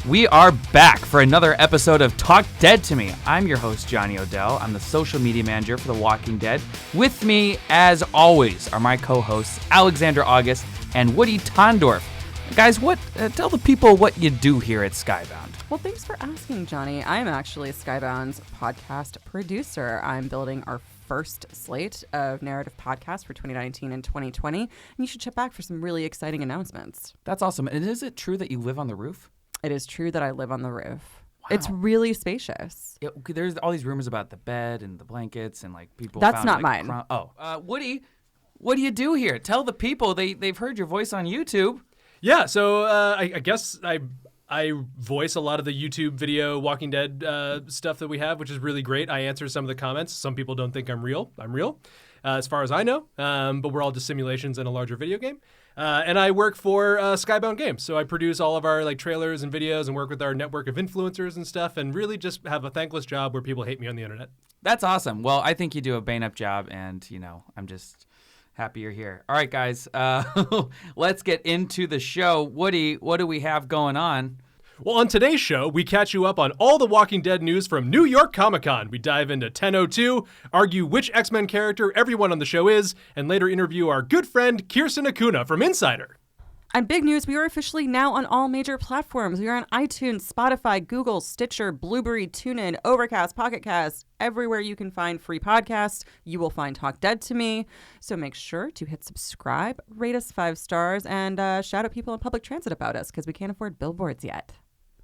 We are back for another episode of Talk Dead to Me. I'm your host, Johnny Odell. I'm the social media manager for The Walking Dead. With me, as always, are my co-hosts, Alexandra August and Woody Tondorf. Guys, tell the people what you do here at Skybound. Well, thanks for asking, Johnny. I'm actually Skybound's podcast producer. I'm building our first slate of narrative podcasts for 2019 and 2020, and you should check back for some really exciting announcements. That's awesome. And is it true that you live on the roof? It is true that I live on the roof. Wow. It's really spacious. Yeah, there's all these rumors about the bed and the blankets and like people. That's found, not like, mine. Woody, what do you do here? Tell the people they've heard your voice on YouTube. Yeah, so I guess I voice a lot of the YouTube video Walking Dead stuff that we have, which is really great. I answer some of the comments. Some people don't think I'm real. I'm real, as far as I know, but we're all just simulations in a larger video game. And I work for Skybound Games, so I produce all of our like trailers and videos and work with our network of influencers and stuff, and really just have a thankless job where people hate me on the internet. That's awesome. Well, I think you do a bang-up job, and I'm just happy you're here. All right, guys, let's get into the show. Woody, what do we have going on? Well, on today's show, we catch you up on all the Walking Dead news from New York Comic-Con. We dive into 1002, argue which X-Men character everyone on the show is, and later interview our good friend Kirsten Acuna from Insider. And big news, we are officially now on all major platforms. We are on iTunes, Spotify, Google, Stitcher, Blueberry, TuneIn, Overcast, Pocket Cast. Everywhere you can find free podcasts, you will find Talk Dead to Me. So make sure to hit subscribe, rate us 5 stars, and shout at people in public transit about us because we can't afford billboards yet.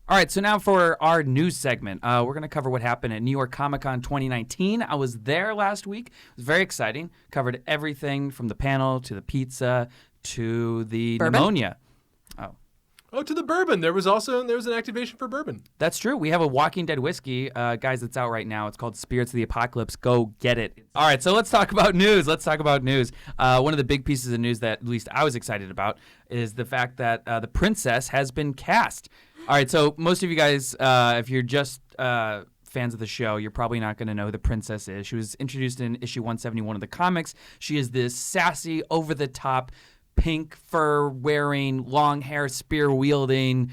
All right, so now for our news segment. We're going to cover what happened at New York Comic-Con 2019. I was there last week. It was very exciting. Covered everything from the panel to the pizza to the pneumonia. Oh, to the bourbon. There was an activation for bourbon. That's true. We have a Walking Dead whiskey, guys, that's out right now. It's called Spirits of the Apocalypse. Go get it. All right, so let's talk about news. One of the big pieces of news that at least I was excited about is the fact that the princess has been cast. All right, so most of you guys, if you're just fans of the show, you're probably not going to know who the princess is. She was introduced in issue 171 of the comics. She is this sassy, over-the-top, pink fur-wearing, long hair, spear-wielding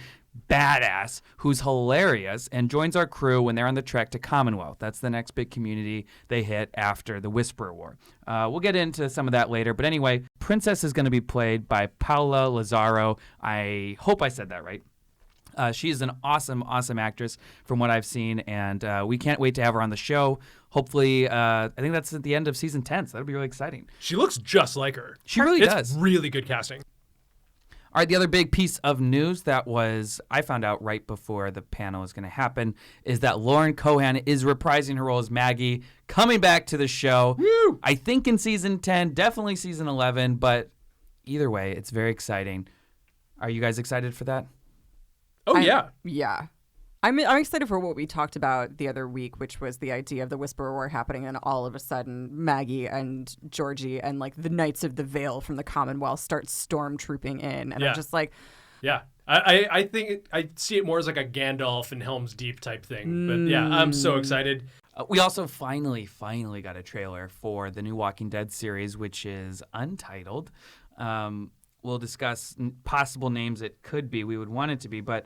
badass who's hilarious and joins our crew when they're on the trek to Commonwealth. That's the next big community they hit after the Whisperer War. We'll get into some of that later. But anyway, Princess is going to be played by Paula Lazaro. I hope I said that right. She is an awesome, awesome actress from what I've seen, and we can't wait to have her on the show. Hopefully, I think that's at the end of season 10, so that'll be really exciting. She looks just like her. She really does. It's really good casting. All right, the other big piece of news that I found out right before the panel is going to happen is that Lauren Cohan is reprising her role as Maggie, coming back to the show. Woo! I think in season 10, definitely season 11, but either way, it's very exciting. Are you guys excited for that? Oh, yeah. Yeah. I'm excited for what we talked about the other week, which was the idea of the Whisperer War happening, and all of a sudden Maggie and Georgie and like the Knights of the Vale from the Commonwealth start stormtrooping in. And I'm just like... Yeah. I think I see it more as like a Gandalf and Helm's Deep type thing. But yeah, I'm so excited. We also finally got a trailer for the new Walking Dead series, which is untitled. We'll discuss possible names it could be. We would want it to be. But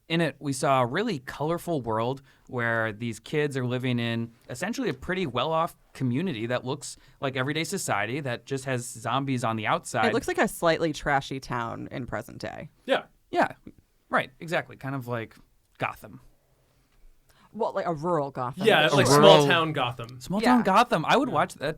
in it, we saw a really colorful world where these kids are living in essentially a pretty well-off community that looks like everyday society that just has zombies on the outside. It looks like a slightly trashy town in present day. Yeah. Yeah, right. Exactly. Kind of like Gotham. Well, like a rural Gotham. Yeah, like small town Gotham. Small town Gotham. I would watch that.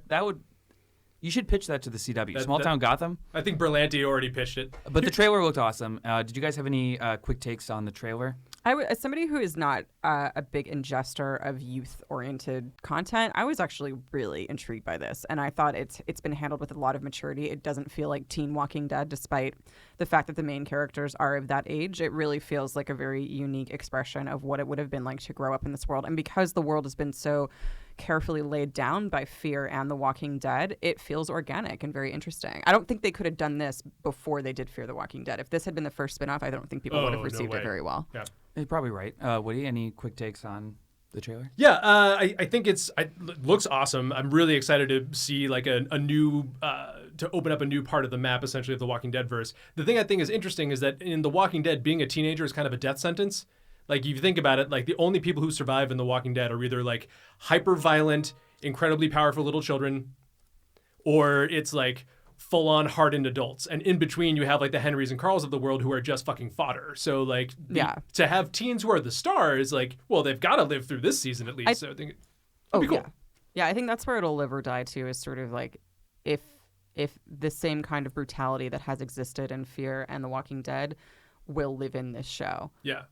You should pitch that to the CW. Small Town Gotham. I think Berlanti already pitched it. But the trailer looked awesome. Did you guys have any quick takes on the trailer? As somebody who is not a big ingester of youth-oriented content, I was actually really intrigued by this, and I thought it's been handled with a lot of maturity. It doesn't feel like teen Walking Dead, despite the fact that the main characters are of that age. It really feels like a very unique expression of what it would have been like to grow up in this world. And because the world has been so carefully laid down by Fear and The Walking Dead, it feels organic and very interesting. I don't think they could have done this before they did Fear the Walking Dead. If this had been the first spinoff, I don't think people would have received it very well. Yeah. You're probably right. Woody, any quick takes on the trailer? Yeah, I think it looks awesome. I'm really excited to see like a new to open up a new part of the map, essentially, of the Walking Dead verse. The thing I think is interesting is that in the Walking Dead, being a teenager is kind of a death sentence. Like, if you think about it, like the only people who survive in the Walking Dead are either like hyper violent, incredibly powerful little children, or it's like full on hardened adults. And in between, you have like the Henrys and Carls of the world who are just fucking fodder. So like, to have teens who are the stars, like, well, they've got to live through this season at least. So I think it'd be cool. Yeah, I think that's where it'll live or die too, is sort of like if the same kind of brutality that has existed in Fear and The Walking Dead will live in this show. Yeah.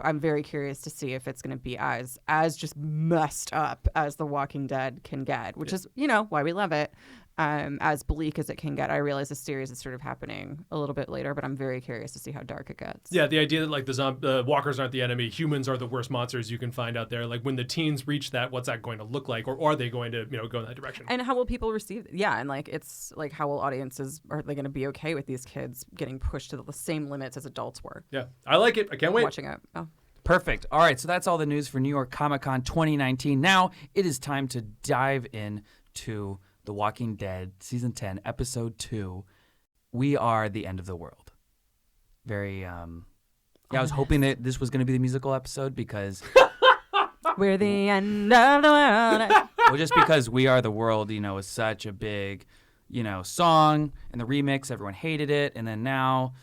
I'm very curious to see if it's going to be as just messed up as The Walking Dead can get, which is, why we love it. As bleak as it can get. I realize the series is sort of happening a little bit later, but I'm very curious to see how dark it gets. Yeah, the idea that like the walkers aren't the enemy, humans are the worst monsters you can find out there. Like when the teens reach that, what's that going to look like, or are they going to go in that direction? And how will people receive it? Yeah, and like it's like how will audiences, are they going to be okay with these kids getting pushed to the same limits as adults were? Yeah, I like it. I can't wait. Watching it. Oh. Perfect. All right, so that's all the news for New York Comic Con 2019. Now it is time to dive in to The Walking Dead, Season 10, Episode 2, We Are the End of the World. Very, I was hoping that this was going to be the musical episode because... We're the end of the world. Well, just because We Are the World, is such a big, song, and the remix, everyone hated it, and then now...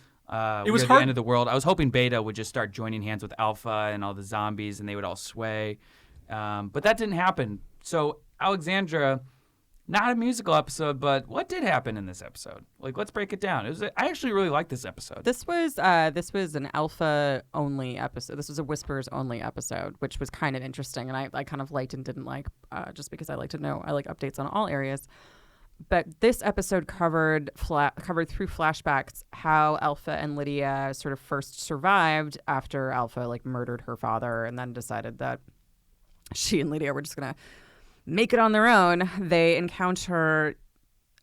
it was the end of the world. I was hoping Beta would just start joining hands with Alpha and all the zombies, and they would all sway. But that didn't happen. So, Alexandra... Not a musical episode, but what did happen in this episode? Like, let's break it down. I actually really liked this episode. This was an Alpha only episode. This was a Whispers only episode, which was kind of interesting, and I kind of liked and didn't like, just because I like to know. I like updates on all areas. But this episode covered through flashbacks how Alpha and Lydia sort of first survived after Alpha like murdered her father, and then decided that she and Lydia were just gonna make it on their own. They encounter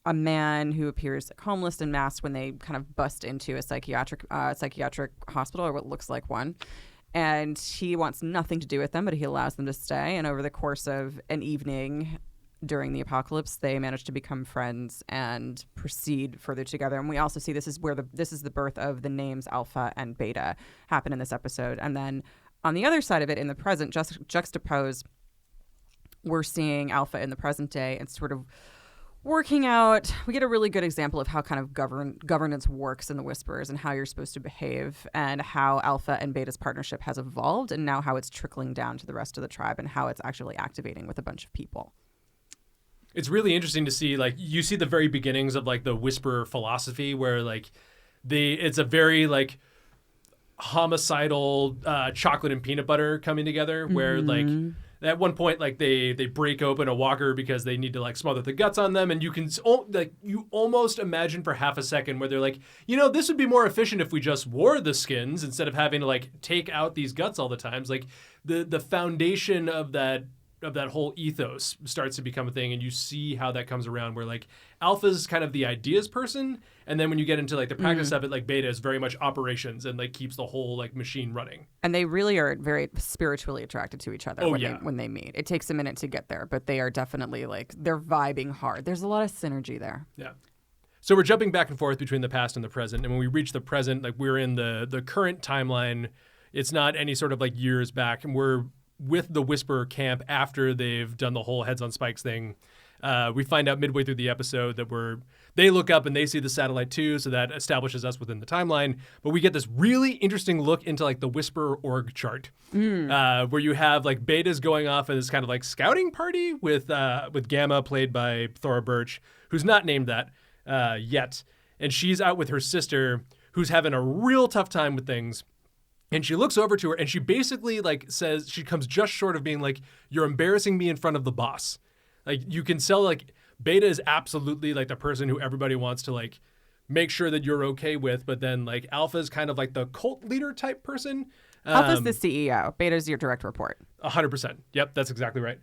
a man who appears like homeless and masked when they kind of bust into a psychiatric hospital, or what looks like one. And he wants nothing to do with them, but he allows them to stay. And over the course of an evening during the apocalypse, they manage to become friends and proceed further together. And we also see this is the birth of the names Alpha and Beta happen in this episode. And then on the other side of it, in the present, juxtapose, we're seeing Alpha in the present day and sort of working out. We get a really good example of how kind of governance works in the Whispers and how you're supposed to behave, and how Alpha and Beta's partnership has evolved, and now how it's trickling down to the rest of the tribe and how it's actually activating with a bunch of people. It's really interesting to see, like, you see the very beginnings of like the Whisperer philosophy, where like it's a very like homicidal chocolate and peanut butter coming together, where like at one point, like they break open a walker because they need to like smother the guts on them, and you almost imagine for half a second where they're like, this would be more efficient if we just wore the skins instead of having to like take out these guts all the times. Like the foundation of that whole ethos starts to become a thing, and you see how that comes around, where like Alpha's kind of the ideas person, and then when you get into like the practice of it, like Beta is very much operations and like keeps the whole like machine running. And they really are very spiritually attracted to each other when they meet. It takes a minute to get there, but they are definitely like, they're vibing hard. There's a lot of synergy there. Yeah. So we're jumping back and forth between the past and the present, and when we reach the present, like we're in the current timeline. It's not any sort of like years back, and we're with the Whisperer camp after they've done the whole heads on spikes thing. We find out midway through the episode that they look up and they see the satellite too, so that establishes us within the timeline. But we get this really interesting look into like the Whisperer org chart, where you have like Beta's going off in this kind of like scouting party with Gamma, played by Thora Birch, who's not named that yet, and she's out with her sister, who's having a real tough time with things. And she looks over to her and she basically like says, she comes just short of being like, "You're embarrassing me in front of the boss." Like you can tell like Beta is absolutely like the person who everybody wants to like make sure that you're okay with. But then like Alpha's kind of like the cult leader type person. Alpha's the CEO. Beta's your direct report. 100%. Yep, that's exactly right.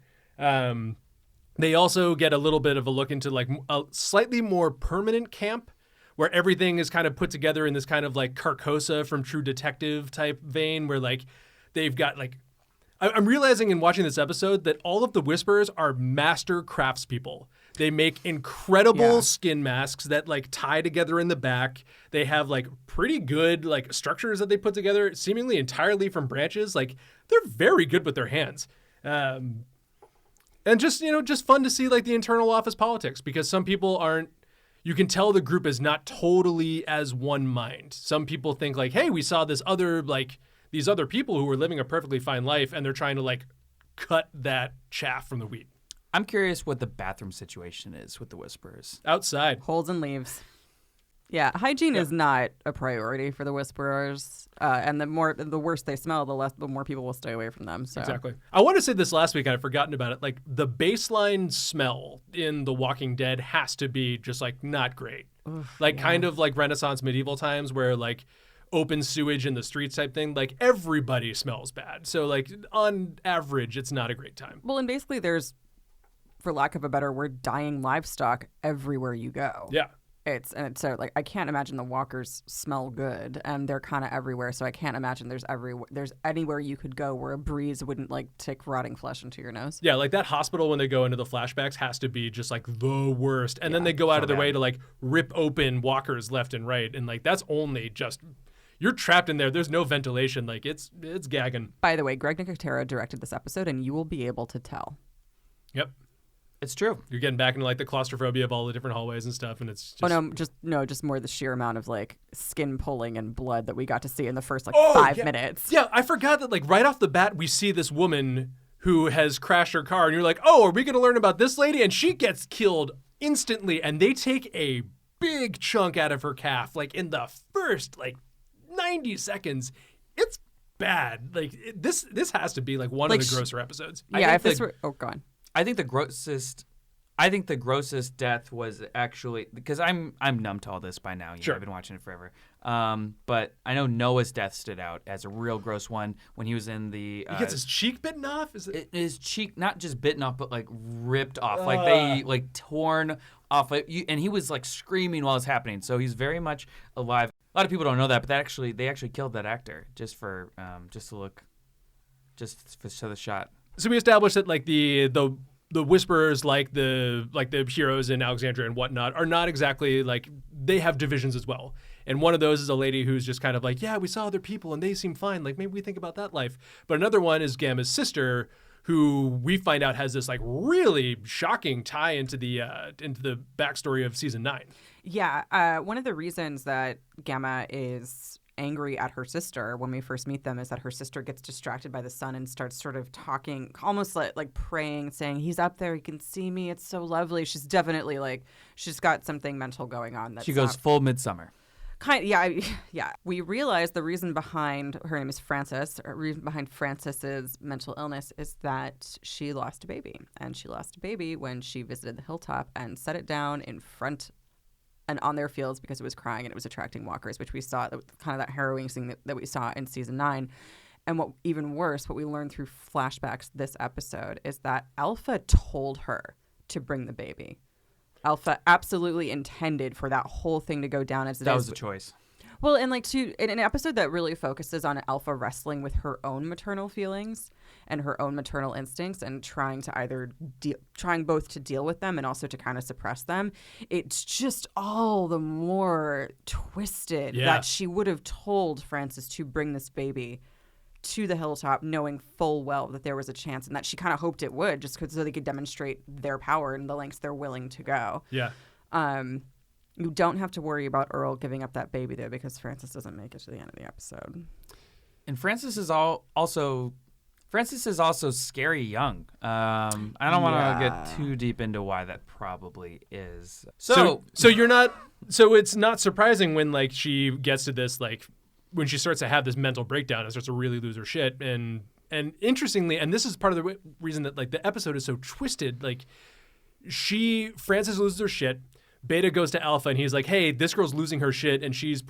They also get a little bit of a look into like a slightly more permanent camp, where everything is kind of put together in this kind of like Carcosa from True Detective type vein, where like they've got like I'm realizing in watching this episode that all of the Whisperers are master craftspeople. They make incredible skin masks that like tie together in the back. They have like pretty good like structures that they put together, seemingly entirely from branches. Like they're very good with their hands. And just, just fun to see like the internal office politics, because some people aren't, you can tell the group is not totally as one mind. Some people think like, hey, we saw this other like these other people who were living a perfectly fine life, and they're trying to like cut that chaff from the wheat. I'm curious what the bathroom situation is with the Whisperers. Outside. Holes and leaves. Yeah, hygiene is not a priority for the Whisperers, and the worse they smell, the more people will stay away from them. So. Exactly. I want to say this last week, and I've forgotten about it. Like the baseline smell in The Walking Dead has to be just like not great. Kind of like Renaissance medieval times where like open sewage in the streets type thing. Like everybody smells bad. So like on average, it's not a great time. Well, and basically there's, for lack of a better word, dying livestock everywhere you go. Yeah. So like I can't imagine the walkers smell good, and they're kind of everywhere. So I can't imagine there's anywhere you could go where a breeze wouldn't like take rotting flesh into your nose. Yeah, like that hospital when they go into the flashbacks has to be just like the worst. And then they go out of their way to like rip open walkers left and right, and like that's only just, you're trapped in there. There's no ventilation. Like it's gagging. By the way, Greg Nicotero directed this episode, and you will be able to tell. Yep. It's true. You're getting back into like the claustrophobia of all the different hallways and stuff, and it's just... just more the sheer amount of like skin pulling and blood that we got to see in the first 5 minutes. Yeah, I forgot that like right off the bat we see this woman who has crashed her car, and you're like, oh, are we going to learn about this lady? And she gets killed instantly, and they take a big chunk out of her calf like in the first like 90 seconds. It's bad. Like this has to be like one of the grosser episodes. Yeah, if this were... Oh, go on. I think the grossest death was actually, because I'm numb to all this by now. Sure. I've been watching it forever. But I know Noah's death stood out as a real gross one when he was in the. He gets his cheek bitten off. His cheek not just bitten off, but like ripped off, like they like torn off. And he was like screaming while it's happening. So he's very much alive. A lot of people don't know that, but they actually killed that actor just for the shot. So we established that like the Whisperers, like the heroes in Alexandria and whatnot, are not exactly like, they have divisions as well. And one of those is a lady who's just kind of like, yeah, we saw other people and they seem fine. Like maybe we think about that life. But another one is Gamma's sister, who we find out has this like really shocking tie into the backstory of season 9. Yeah, one of the reasons that Gamma is angry at her sister when we first meet them is that her sister gets distracted by the sun and starts sort of talking, almost like praying, saying, he's up there, he can see me, it's so lovely. She's definitely like, she's got something mental going on. She goes full Midsummer. Yeah. We realize the reason behind, her name is Frances, the reason behind Frances's mental illness is that she lost a baby. And she lost a baby when she visited the hilltop and set it down in front and on their fields because it was crying and it was attracting walkers, which we saw, kind of that harrowing scene that we saw in season 9. And what even worse, what we learned through flashbacks this episode is that Alpha told her to bring the baby. Alpha absolutely intended for that whole thing to go down as it is. That was a choice. Well, and like in an episode that really focuses on Alpha wrestling with her own maternal feelings and her own maternal instincts and trying both to deal with them and also to kind of suppress them, it's just all the more twisted that she would have told Frances to bring this baby to the hilltop knowing full well that there was a chance and that she kind of hoped it would just so they could demonstrate their power and the lengths they're willing to go. Yeah. You don't have to worry about Earl giving up that baby, though, because Frances doesn't make it to the end of the episode. And Frances is also scary young. I don't want to get too deep into why that probably is. So it's not surprising when like she gets to this, like when she starts to have this mental breakdown and starts to really lose her shit. And interestingly, and this is part of the reason that like the episode is so twisted, like Frances loses her shit. Beta goes to Alpha and he's like, hey, this girl's losing her shit and she's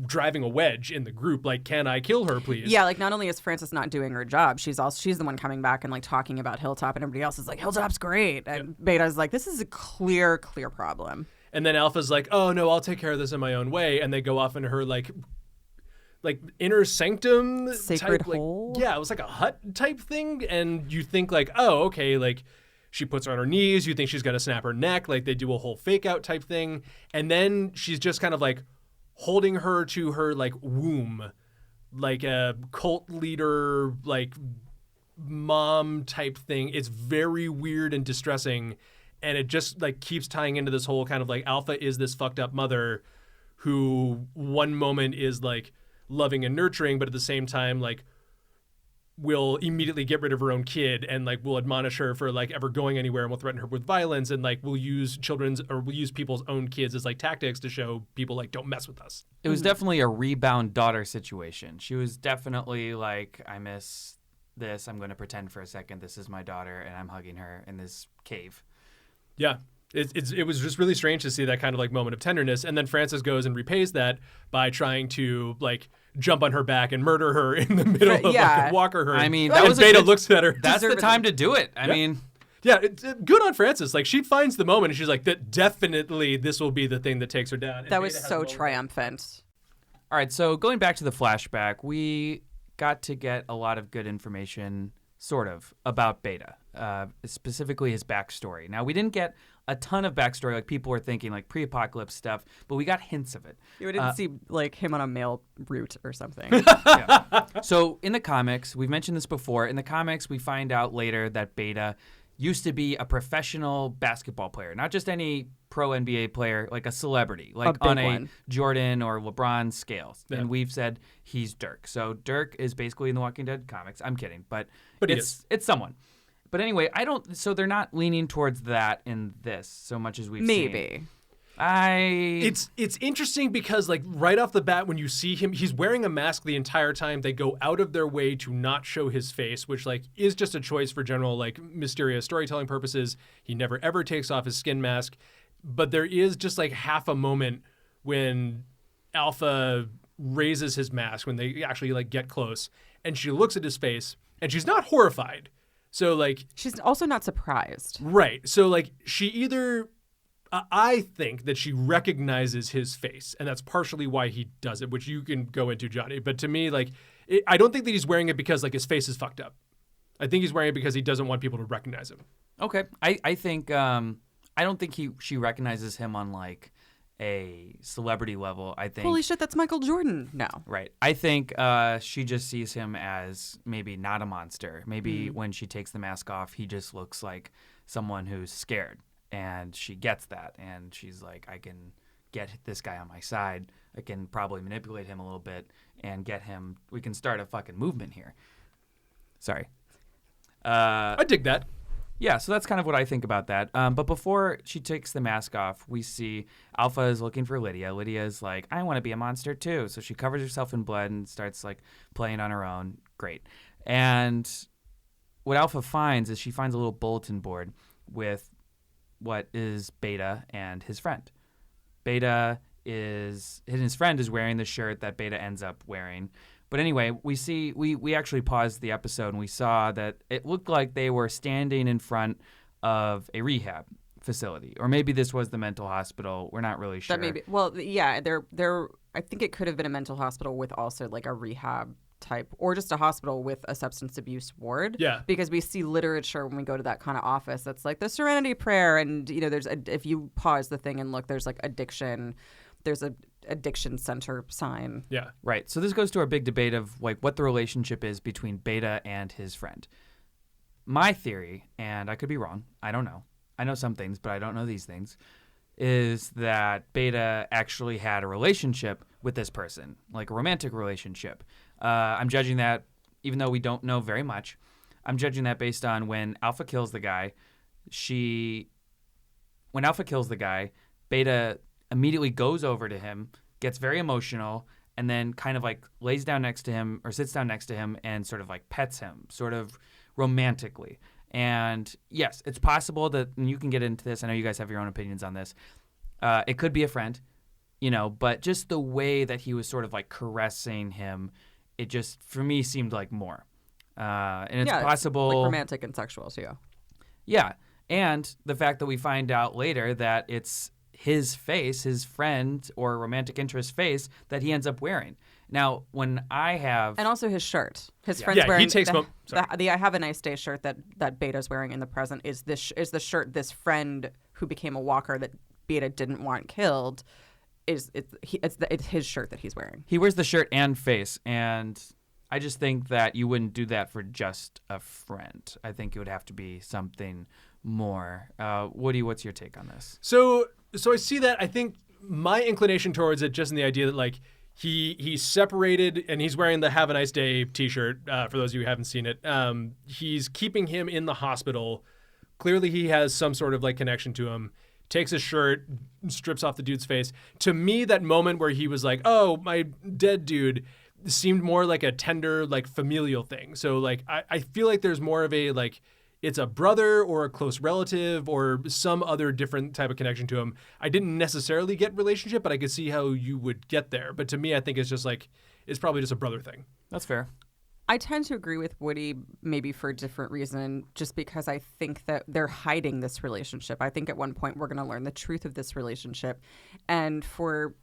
driving a wedge in the group. Like, can I kill her, please? Yeah, like not only is Frances not doing her job, she's the one coming back and like talking about Hilltop and everybody else is like, Hilltop's great. And Beta's like, this is a clear problem. And then Alpha's like, oh no, I'll take care of this in my own way. And they go off into her like like inner sanctum Sacred type, like, hole? yeah, it was like a hut type thing, and you think like, oh, okay, like she puts her on her knees, you think she's gonna snap her neck, like they do a whole fake out type thing, and then she's just kind of like holding her to her like womb, like a cult leader, like mom type thing. It's very weird and distressing, and it just like keeps tying into this whole kind of like Alpha is this fucked up mother who one moment is like loving and nurturing, but at the same time like will immediately get rid of her own kid and like will admonish her for like ever going anywhere and will threaten her with violence and like will use people's own kids as like tactics to show people like don't mess with us. It was definitely a rebound daughter situation. She was definitely like, I miss this. I'm going to pretend for a second this is my daughter and I'm hugging her in this cave. Yeah. It was just really strange to see that kind of like moment of tenderness. And then Francis goes and repays that by trying to like jump on her back and murder her in the middle of like Walker her. I mean, that was Beta looks at her. That's the time to do it. I mean, yeah, it's good on Francis. Like she finds the moment and she's like, that definitely this will be the thing that takes her down. And That was so triumphant. All right, so going back to the flashback, we got to get a lot of good information, sort of, about Beta, specifically his backstory. Now, we didn't get a ton of backstory like people were thinking, like pre-apocalypse stuff, but we got hints of it. You didn't see like him on a male route or something. Yeah. So in the comics, we've mentioned this before, in the comics we find out later that Beta used to be a professional basketball player, not just any pro NBA player, like a celebrity, like on a Jordan or LeBron scales. Yeah. And we've said he's Dirk. So Dirk is basically in the Walking Dead comics. I'm kidding, but it's someone. But anyway, so they're not leaning towards that in this so much as we've seen. It's interesting because like right off the bat when you see him, he's wearing a mask the entire time. They go out of their way to not show his face, which like is just a choice for general like mysterious storytelling purposes. He never ever takes off his skin mask. But there is just like half a moment when Alpha raises his mask when they actually like get close and she looks at his face and she's not horrified. So like she's also not surprised. Right. So like she either I think that she recognizes his face, and that's partially why he does it, which you can go into, Johnny. But to me, like, I don't think that he's wearing it because, like, his face is fucked up. I think he's wearing it because he doesn't want people to recognize him. Okay. I think, I don't think she recognizes him on, like, a celebrity level. I think. Holy shit, that's Michael Jordan. No. Right. I think she just sees him as maybe not a monster. Maybe when she takes the mask off, he just looks like someone who's scared. And she gets that, and she's like, I can get this guy on my side. I can probably manipulate him a little bit and get him. We can start a fucking movement here. Sorry. I dig that. Yeah, so that's kind of what I think about that. But before she takes the mask off, we see Alpha is looking for Lydia. Lydia is like, I want to be a monster too. So she covers herself in blood and starts like playing on her own. Great. And what Alpha finds is she finds a little bulletin board with what is Beta and his friend. Beta his friend is wearing the shirt that Beta ends up wearing. But anyway, we actually paused the episode and we saw that it looked like they were standing in front of a rehab facility, or maybe this was the mental hospital. We're not really sure. That maybe. Well, yeah, they're. I think it could have been a mental hospital with also like a rehab type, or just a hospital with a substance abuse ward. Yeah. Because we see literature when we go to that kind of office that's like the Serenity Prayer, and you know, if you pause the thing and look, there's like addiction. There's a addiction center sign. Yeah. Right. So this goes to our big debate of like what the relationship is between Beta and his friend. My theory, and I could be wrong, I don't know. I know some things, but I don't know these things, is that Beta actually had a relationship with this person, like a romantic relationship. I'm judging that, even though we don't know very much, I'm judging that based on when Alpha kills the guy, Beta immediately goes over to him, gets very emotional, and then kind of like lays down next to him or sits down next to him and sort of like pets him, sort of romantically. And yes, it's possible that, and you can get into this, I know you guys have your own opinions on this, it could be a friend, you know, but just the way that he was sort of like caressing him, it just, for me, seemed like more. And it's possible. Like romantic and sexual, too. Yeah. And the fact that we find out later that it's his face, his friend or romantic interest face, that he ends up wearing. Now, when I have And also his shirt. His friend's Yeah, he wearing takes the I Have a Nice Day shirt that Beta's wearing in the present is the shirt this friend who became a walker that Beta didn't want killed it's his shirt that he's wearing. he wears the shirt and face, and I just think that you wouldn't do that for just a friend. I think it would have to be something more. Woody, what's your take on this? So I see that. I think my inclination towards it, just in the idea that like he's separated and he's wearing the Have a Nice Day T-shirt. For those of you who haven't seen it, he's keeping him in the hospital. Clearly, he has some sort of like connection to him. Takes his shirt, strips off the dude's face. To me, that moment where he was like, "Oh, my dead dude," seemed more like a tender, like familial thing. So like I feel like there's more of a like it's a brother or a close relative or some other different type of connection to him. I didn't necessarily get relationship, but I could see how you would get there. But to me, I think it's just like it's probably just a brother thing. That's fair. I tend to agree with Woody, maybe for a different reason, just because I think that they're hiding this relationship. I think at one point we're going to learn the truth of this relationship. And for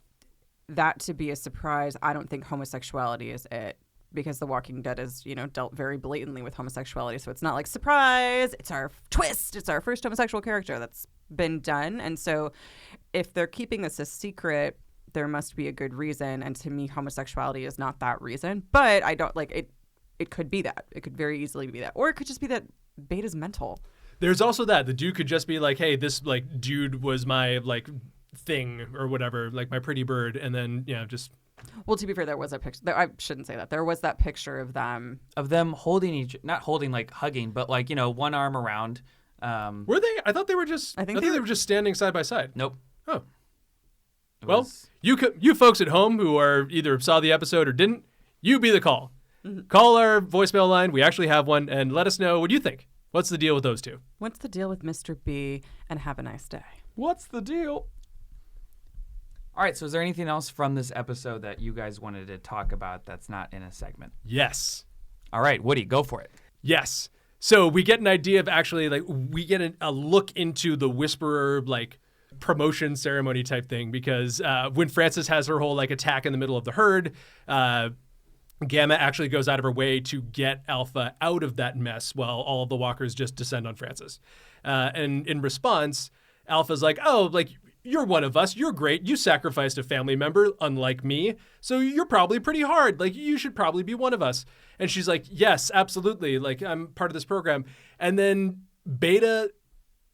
that to be a surprise, I don't think homosexuality is it. Because The Walking Dead is, dealt very blatantly with homosexuality. So it's not like, surprise, it's our twist. It's our first homosexual character that's been done. And so if they're keeping this a secret, there must be a good reason. And to me, homosexuality is not that reason. But I don't like it. It could be that. It could very easily be that. Or it could just be that Beta's mental. There's also that. The dude could just be like, hey, this like dude was my like thing or whatever, like my pretty bird. And then, just... Well, to be fair, there was a picture. I shouldn't say that. There was that picture of them. Of them holding not holding like hugging, but like, one arm around. Were they? I thought they were just... I think they were just standing side by side. Nope. Oh. Well, you folks at home who are either saw the episode or didn't, you be the call. Mm-hmm. Call our voicemail line. We actually have one, and let us know what you think. What's the deal with those two? What's the deal with Mr. B and Have a Nice Day? What's the deal? All right, so is there anything else from this episode that you guys wanted to talk about that's not in a segment? Yes. All right, Woody, go for it. Yes. So we get an idea of actually, like, we get a look into the Whisperer, like, promotion ceremony type thing, because when Frances has her whole, like, attack in the middle of the herd, Gamma actually goes out of her way to get Alpha out of that mess while all of the walkers just descend on Frances. And in response, Alpha's like, oh, like, you're one of us. You're great. You sacrificed a family member, unlike me. So you're probably pretty hard. Like, you should probably be one of us. And she's like, yes, absolutely. Like, I'm part of this program. And then Beta,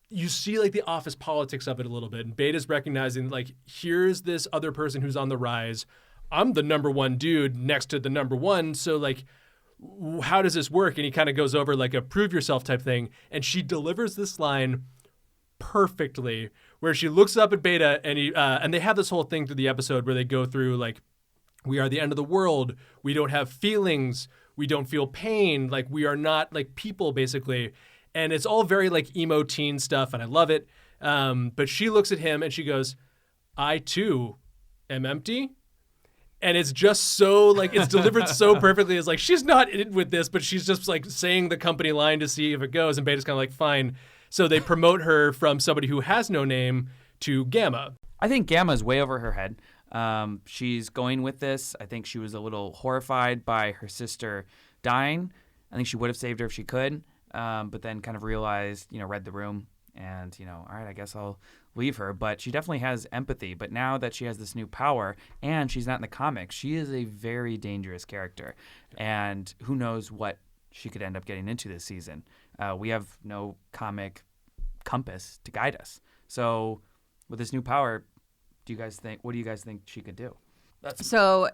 you see, like, the office politics of it a little bit. And Beta's recognizing, like, here's this other person who's on the rise. I'm the number one dude next to the number one. So, like, how does this work? And he kind of goes over, like, a prove yourself type thing. And she delivers this line perfectly, where she looks up at Beta and they have this whole thing through the episode where they go through like, we are the end of the world. We don't have feelings. We don't feel pain. Like, we are not like people, basically. And it's all very like emo teen stuff, and I love it. But she looks at him and she goes, I too am empty. And it's just so like, it's delivered so perfectly. It's like, she's not in it with this, but she's just like saying the company line to see if it goes. And Beta's kind of like, fine. So they promote her from somebody who has no name to Gamma. I think Gamma's way over her head. She's going with this. I think she was a little horrified by her sister dying. I think she would have saved her if she could, but then kind of realized, read the room and, all right, I guess I'll leave her. But she definitely has empathy. But now that she has this new power and she's not in the comics, she is a very dangerous character. And who knows what she could end up getting into this season. We have no comic compass to guide us. So with this new power, what do you guys think she could do? So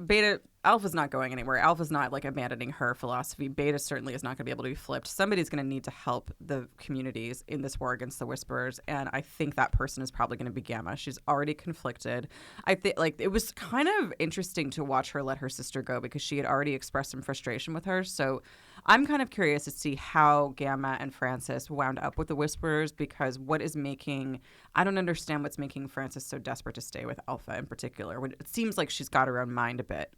Beta, Alpha's not going anywhere. Alpha's not like abandoning her philosophy. Beta certainly is not going to be able to be flipped. Somebody's going to need to help the communities in this war against the Whisperers, and I think that person is probably going to be Gamma. She's already conflicted. I think like it was kind of interesting to watch her let her sister go because she had already expressed some frustration with her. So I'm kind of curious to see how Gamma and Frances wound up with the Whisperers, because I don't understand what's making Frances so desperate to stay with Alpha in particular. It seems like she's got her own mind a bit.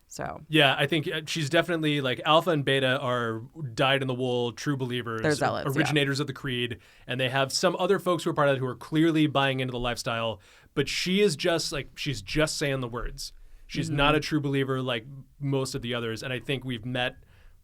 So yeah, I think she's definitely like Alpha and Beta are dyed-in-the-wool true believers. They're zealots, originators of the creed, and they have some other folks who are part of it who are clearly buying into the lifestyle. But she is just like, she's just saying the words. She's not a true believer like most of the others, and I think we've met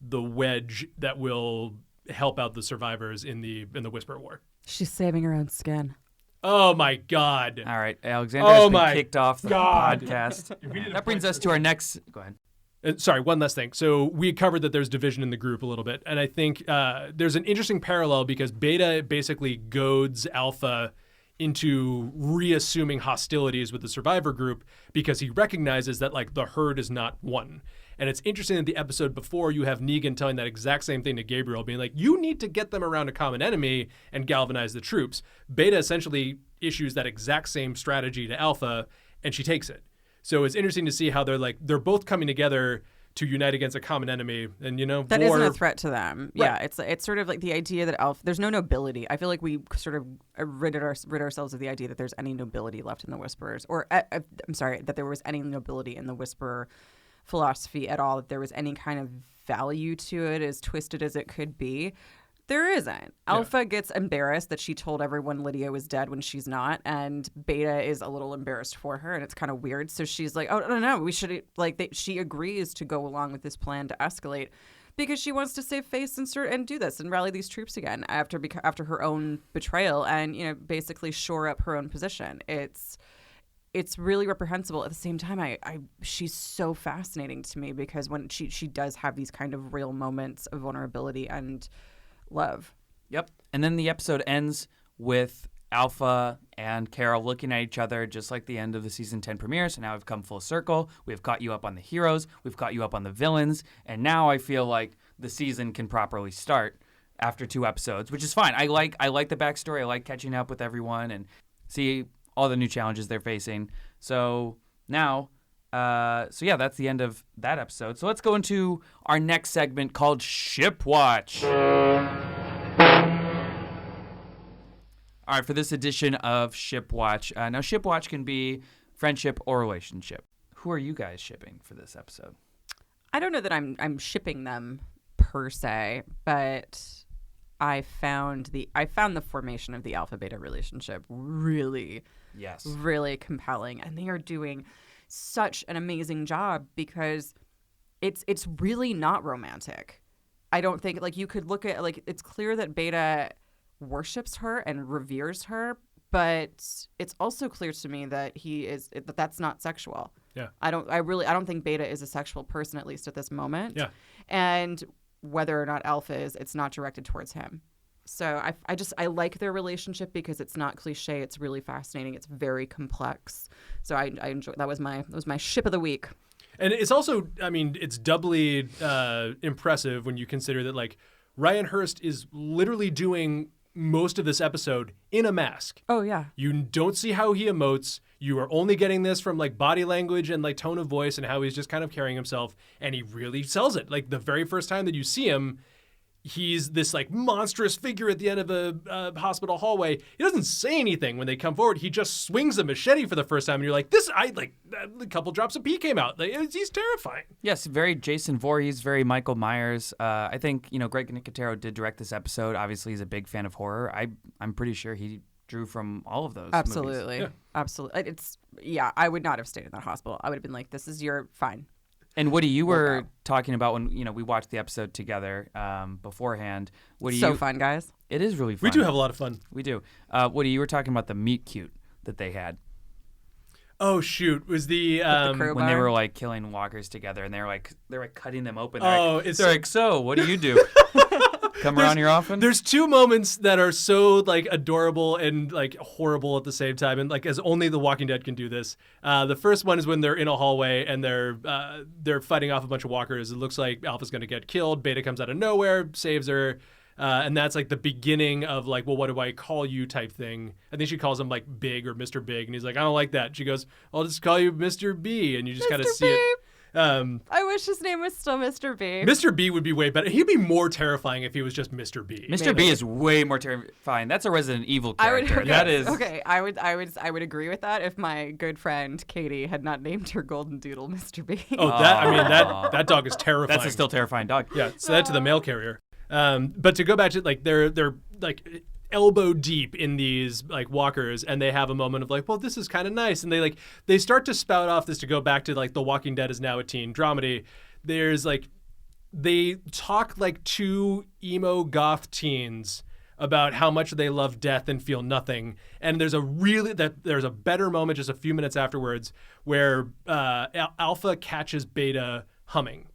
the wedge that will help out the survivors in the Whisper War. She's saving her own skin. Oh my God! All right, Alexander has been kicked off the God. podcast. That brings us to our next. Go ahead. Sorry, one last thing. So we covered that there's division in the group a little bit, and I think there's an interesting parallel because Beta basically goads Alpha into reassuming hostilities with the survivor group because he recognizes that like the herd is not one. And it's interesting that the episode before you have Negan telling that exact same thing to Gabriel, being like, you need to get them around a common enemy and galvanize the troops. Beta essentially issues that exact same strategy to Alpha, and she takes it. So it's interesting to see how they're both coming together to unite against a common enemy, and that war... isn't a threat to them. Right. Yeah, it's sort of like the idea that there's no nobility. I feel like we sort of rid ourselves of the idea that there's any nobility left in the Whisperers, or I'm sorry, that there was any nobility in the Whisperer philosophy at all. That there was any kind of value to it, as twisted as it could be. There isn't. Alpha gets embarrassed that she told everyone Lydia was dead when she's not, and Beta is a little embarrassed for her, and it's kind of weird. So she's like, "Oh no, we should she agrees to go along with this plan to escalate because she wants to save face and do this and rally these troops again after her own betrayal and basically shore up her own position. It's really reprehensible. At the same time, she's so fascinating to me because when she does have these kind of real moments of vulnerability and love. Yep. And then the episode ends with Alpha and Carol looking at each other just like the end of the season 10 premiere. So now we've come full circle. We've caught you up on the heroes. We've caught you up on the villains. And now I feel like the season can properly start after 2 episodes, which is fine. I like the backstory. I like catching up with everyone and see all the new challenges they're facing. So now... that's the end of that episode. So let's go into our next segment called Ship Watch. All right, for this edition of Ship Watch. Now, Ship Watch can be friendship or relationship. Who are you guys shipping for this episode? I don't know that I'm shipping them per se, but I found the formation of the Alpha Beta relationship really compelling, and they are doing such an amazing job because it's really not romantic. I don't think you could look at it's clear that Beta worships her and reveres her, but it's also clear to me that that's not sexual. Yeah. I don't think Beta is a sexual person, at least at this moment. Yeah. And whether or not Alpha is, it's not directed towards him. So I like their relationship because it's not cliche. It's really fascinating. It's very complex. So I enjoy. That was my ship of the week. And it's also, it's doubly impressive when you consider that Ryan Hurst is literally doing most of this episode in a mask. Oh yeah. You don't see how he emotes. You are only getting this from body language and tone of voice and how he's just kind of carrying himself. And he really sells it. The very first time that you see him, he's this monstrous figure at the end of a hospital hallway. He doesn't say anything when they come forward. He just swings a machete for the first time, and you're like, a couple drops of pee came out. He's terrifying. Yes, very Jason Voorhees, very Michael Myers. I think Greg Nicotero did direct this episode. Obviously, he's a big fan of horror. I'm pretty sure he drew from all of those. Absolutely, movies. Yeah. Absolutely. I would not have stayed in that hospital. I would have been like, this is your fine. And Woody, you were talking about when we watched the episode together beforehand. Fun, guys. It is really fun. We do have a lot of fun. We do. Woody, you were talking about the meet cute that they had. Oh shoot! Was the when they were killing walkers together and they're cutting them open? So what do you do? Come around here often? There's 2 moments that are so adorable and horrible at the same time, and as only The Walking Dead can do this. The first one is when they're in a hallway and they're fighting off a bunch of walkers. It looks like Alpha's going to get killed. Beta comes out of nowhere, saves her, and that's the beginning of well, what do I call you type thing. I think she calls him Big or Mr. Big, and he's like, I don't like that. She goes, I'll just call you Mr. B, and you just kind of see it. I wish his name was still Mr. B. Mr. B would be way better. He'd be more terrifying if he was just Mr. B. Mr. B is way more terrifying. That's a Resident Evil character. I would agree with that if my good friend Katie had not named her golden doodle Mr. B. Oh, that dog is terrifying. That's a still terrifying dog. Yeah, so that to the mail carrier. But to go back to they're elbow deep in these like walkers, and they have a moment of like, well, this is kind of nice, and they start to spout off this to go back to like The Walking Dead is now a teen dramedy. There's like they talk like two emo goth teens about how much they love death and feel nothing. And there's a better moment just a few minutes afterwards where Alpha catches Beta humming.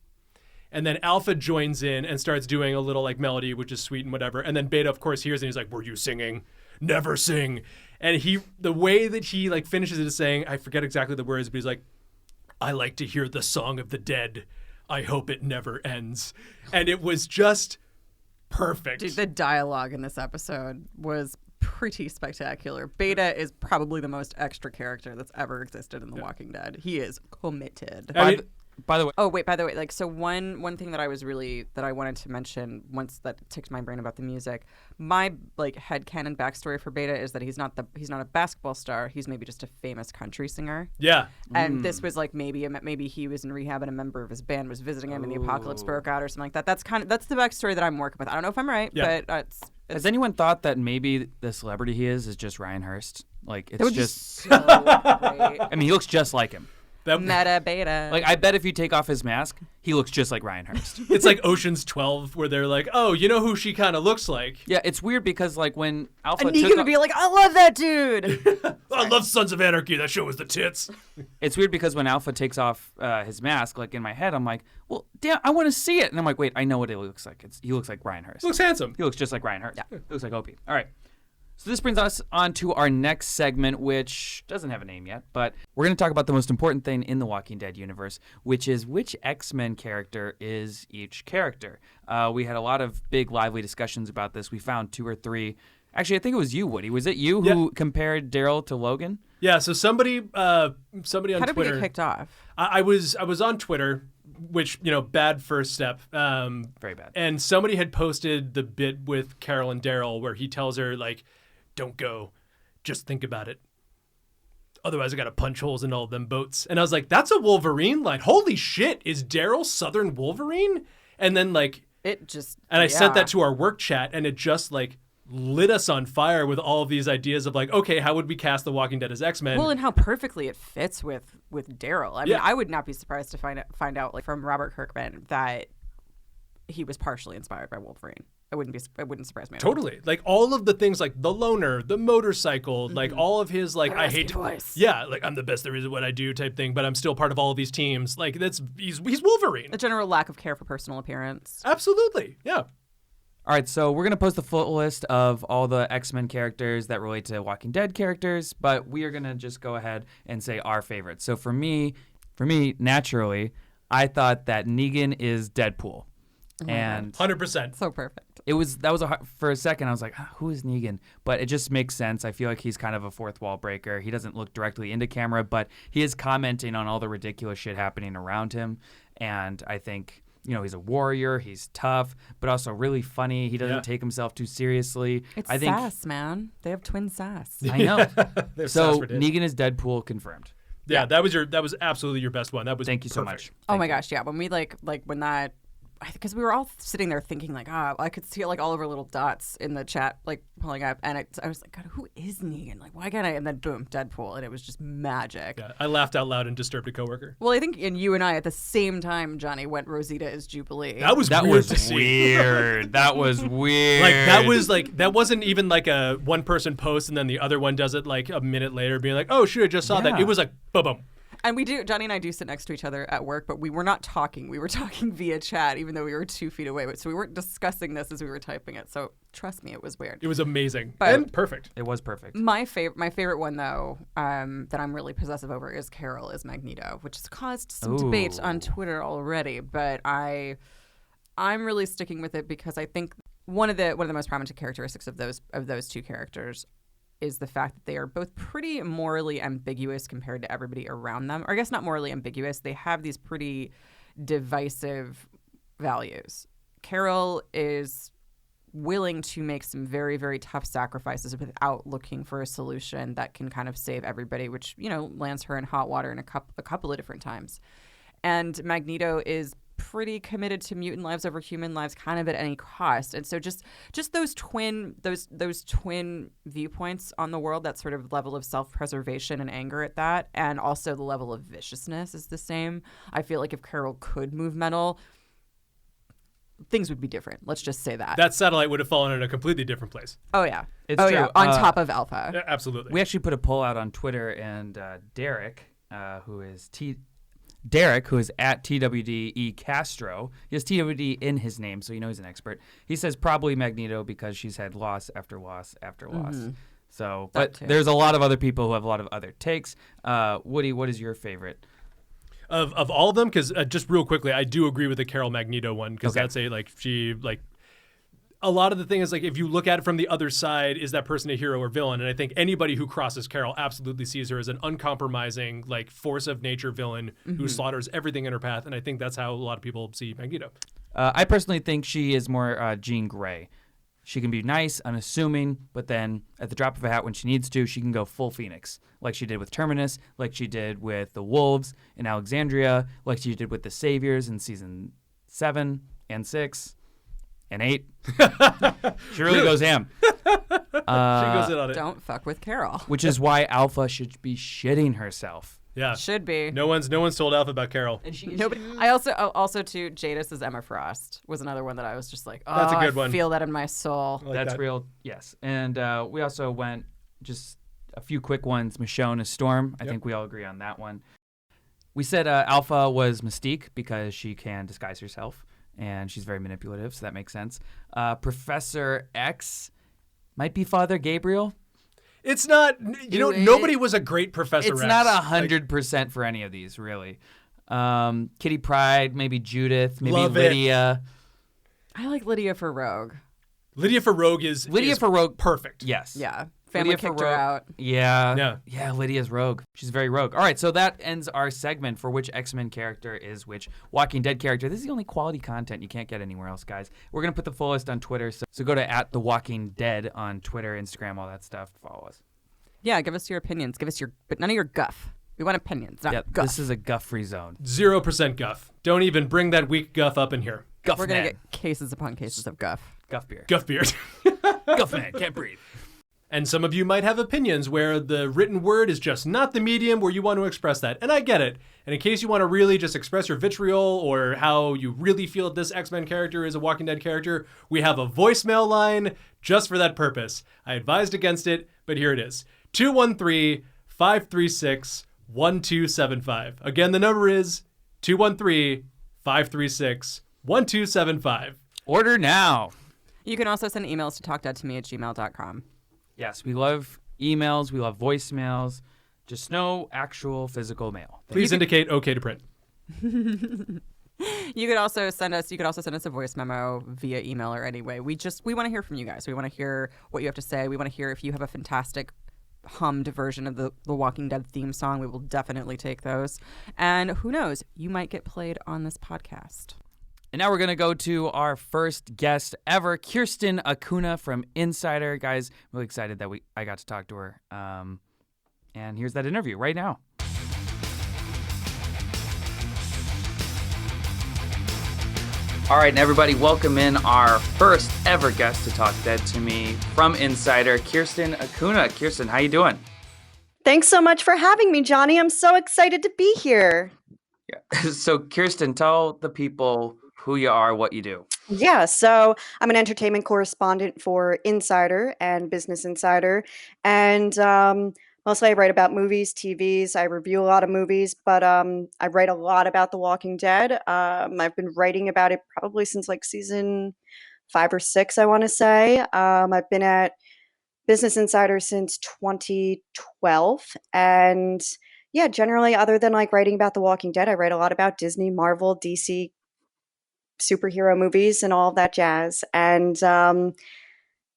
And then Alpha joins in and starts doing a little like melody, which is sweet and whatever. And then Beta, of course, hears it and he's like, "Were you singing? Never sing." And the way that he like finishes it is saying, I forget exactly the words, but he's like, "I like to hear the song of the dead. I hope it never ends." And it was just perfect. Dude, the dialogue in this episode was pretty spectacular. Beta is probably the most extra character that's ever existed in The Walking Dead. He is committed. By the way, like, so one thing that I wanted to mention once that ticked my brain about the music, my like headcanon backstory for Beta is that he's not a basketball star. He's maybe just a famous country singer. Yeah. And this was like maybe he was in rehab and a member of his band was visiting him and the apocalypse broke out or something like that. That's the backstory that I'm working with. I don't know if I'm right, but it's has anyone thought that maybe the celebrity he is just Ryan Hurst? Like it's just so great. I mean, he looks just like him. Meta Beta. Like, I bet if you take off his mask, he looks just like Ryan Hurst. It's like Ocean's 12, where they're like, "Oh, you know who she kind of looks like?" Yeah, it's weird because like when Alpha and Negan would be like, "I love that dude." I love Sons of Anarchy. That show was the tits. It's weird because when Alpha takes off his mask, like in my head, I'm like, well, damn, I want to see it. And I'm like, wait, I know what it looks like. He looks like Ryan Hurst. He looks handsome. He looks just like Ryan Hurst. Yeah. He looks like Opie. All right. So this brings us on to our next segment, which doesn't have a name yet, but we're going to talk about the most important thing in the Walking Dead universe, which is which X-Men character is each character. We had a lot of big, lively discussions about this. We found 2 or 3. Actually, I think it was you, Woody. Was it you who compared Daryl to Logan? Yeah. So somebody on Twitter. How did we get kicked off? I was on Twitter, which, bad first step. Very bad. And somebody had posted the bit with Carol and Daryl where he tells her like, "Don't go. Just think about it. Otherwise, I got to punch holes in all of them boats." And I was like, that's a Wolverine line. Holy shit. Is Daryl Southern Wolverine? And then like, I sent that to our work chat and it just like lit us on fire with all of these ideas of like, okay, how would we cast The Walking Dead as X-Men? Well, and how perfectly it fits with Daryl. I mean, I would not be surprised to find out like from Robert Kirkman that he was partially inspired by Wolverine. It wouldn't surprise me. Totally. Like all of the things like the loner, the motorcycle, like all of his like I hate voice. Yeah, like I'm the best there is at what I do type thing, but I'm still part of all of these teams. Like he's Wolverine. A general lack of care for personal appearance. Absolutely. Yeah. All right, so we're going to post the full list of all the X-Men characters that relate to Walking Dead characters, but we are going to just go ahead and say our favorites. So for me, naturally, I thought that Negan is Deadpool. And 100%. So perfect. For a second I was like, who is Negan? But it just makes sense. I feel like he's kind of a fourth wall breaker. He doesn't look directly into camera, but he is commenting on all the ridiculous shit happening around him. And I think, he's a warrior, he's tough, but also really funny. He doesn't take himself too seriously. It's sass, man. They have twin sass. I know. So Negan is Deadpool confirmed. Yeah, that was absolutely your best one. That was Thank you so perfect. much. Oh my gosh, yeah. When we when that, because we were all sitting there thinking like, I could see like all of our little dots in the chat like pulling up, and I was like, God, who is Negan? Like, why can't I? And then boom, Deadpool, and it was just magic. Yeah, I laughed out loud and disturbed a coworker. Well, I think you and I at the same time, Johnny, went Rosita as Jubilee. That was weird to see. Weird. That was weird. That wasn't even like a one person post and then the other one does it like a minute later, being like, oh shoot, I just saw that. It was like boom, boom. And Johnny and I do sit next to each other at work, but we were not talking. We were talking via chat, even though we were 2 feet away. So we weren't discussing this as we were typing it. So trust me, it was weird. It was amazing and perfect. It was perfect. My favorite one, though, that I'm really possessive over is Carol as Magneto, which has caused some debate on Twitter already. But I'm really sticking with it because I think one of the most prominent characteristics of those 2 characters is the fact that they are both pretty morally ambiguous compared to everybody around them. Or I guess not morally ambiguous. They have these pretty divisive values. Carol is willing to make some very, very tough sacrifices without looking for a solution that can kind of save everybody, which, lands her in hot water in a couple of different times. And Magneto is pretty committed to mutant lives over human lives, kind of at any cost. And so just those twin viewpoints on the world, that sort of level of self-preservation and anger at that, and also the level of viciousness is the same. I feel like if Carol could move metal, things would be different. Let's just say that. That satellite would have fallen in a completely different place. Oh, yeah. It's true. Yeah. On top of Alpha. Yeah, absolutely. We actually put a poll out on Twitter, and Derek, who is Derek, who is at TWDE Castro, he has TWD in his name, so you know he's an expert. He says probably Magneto because she's had loss after loss after loss. So, but there's a lot of other people who have a lot of other takes. Woody, what is your favorite? Of all of them, because just real quickly, I do agree with the Carol Magneto one, because that's a lot of the thing is, like, if you look at it from the other side, is that person a hero or villain? And I think anybody who crosses Carol absolutely sees her as an uncompromising, like, force of nature villain who slaughters everything in her path. And I think that's how a lot of people see Magneto. I personally think she is more Jean Grey. She can be nice, unassuming, but then at the drop of a hat when she needs to, she can go full Phoenix, like she did with Terminus, like she did with the Wolves in Alexandria, like she did with the Saviors in season 7 and 6 and 8. She really goes ham. She goes in on it. Don't fuck with Carol. Which is why Alpha should be shitting herself. Yeah, should be. No one's told Alpha about Carol. And nobody. I also too. Jadis' Emma Frost was another one that I was just like, oh, that's a good one. I feel that in my soul. Like that's that. real. Yes, and we also went just a few quick ones. Michonne as Storm. I think we all agree on that one. We said Alpha was Mystique because she can disguise herself and she's very manipulative, so that makes sense. Professor X might be Father Gabriel. It's not, nobody was a great Professor X. It's not 100% for any of these, really. Kitty Pryde, maybe Judith, maybe Lydia. I like Lydia for Rogue. Lydia for Rogue is perfect. Yes. Yeah. Family kicked her out. Yeah. Lydia's Rogue. She's very Rogue. All right, so that ends our segment for which X-Men character is which Walking Dead character. This is the only quality content you can't get anywhere else, guys. We're going to put the full list on Twitter, so go to @TheWalkingDead on Twitter, Instagram, all that stuff. Follow us. Yeah, give us your opinions. But none of your guff. We want opinions, not guff. This is a guff-free zone. 0% guff. Don't even bring that weak guff up in here. Guff We're going to man. get cases upon cases of guff. Guff beer. Guff beer. Guff man, can't breathe. And some of you might have opinions where the written word is just not the medium where you want to express that. And I get it. And in case you want to really just express your vitriol or how you really feel this X-Men character is a Walking Dead character, we have a voicemail line just for that purpose. I advised against it, but here it is. 213-536-1275. Again, the number is 213-536-1275. Order now. You can also send emails to talkdeadtome@gmail.com. Yes, we love emails. We love voicemails. Just no actual physical mail. Please indicate okay to print. You could also send us a voice memo via email or any way. We want to hear from you guys. We want to hear what you have to say. We want to hear if you have a fantastic hummed version of the Walking Dead theme song. We will definitely take those. And who knows, you might get played on this podcast. And now we're going to go to our first guest ever, Kirsten Acuna from Insider. Guys, I'm really excited that I got to talk to her. And here's that interview right now. All right, and everybody, welcome in our first ever guest to Talk Dead to Me from Insider, Kirsten Acuna. Kirsten, how you doing? Thanks so much for having me, Johnny. I'm so excited to be here. Yeah. So, Kirsten, tell the people who you are, what you do. Yeah, so I'm an entertainment correspondent for Insider and Business Insider, and mostly I write about movies, TVs. I review a lot of movies, but I write a lot about The Walking Dead. I've been writing about it probably since like season 5 or 6, I want to say. I've been at Business Insider since 2012, and yeah, generally, other than like writing about The Walking Dead, I write a lot about Disney, Marvel, DC, superhero movies and all of that jazz. And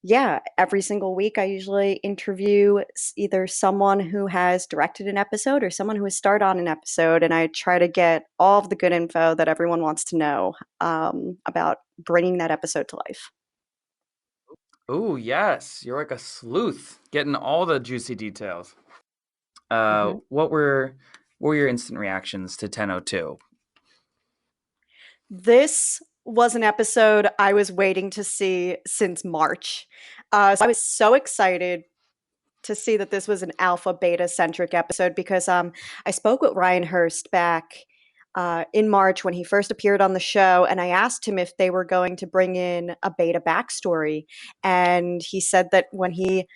yeah, every single week I usually interview either someone who has directed an episode or someone who has starred on an episode, and I try to get all of the good info that everyone wants to know about bringing that episode to life. Oh, yes. You're like a sleuth, getting all the juicy details. What were your instant reactions to 10:02? This was an episode I was waiting to see since March. So I was so excited to see that this was an alpha beta centric episode because I spoke with Ryan Hurst back in March when he first appeared on the show, and I asked him if they were going to bring in a beta backstory. And he said that when he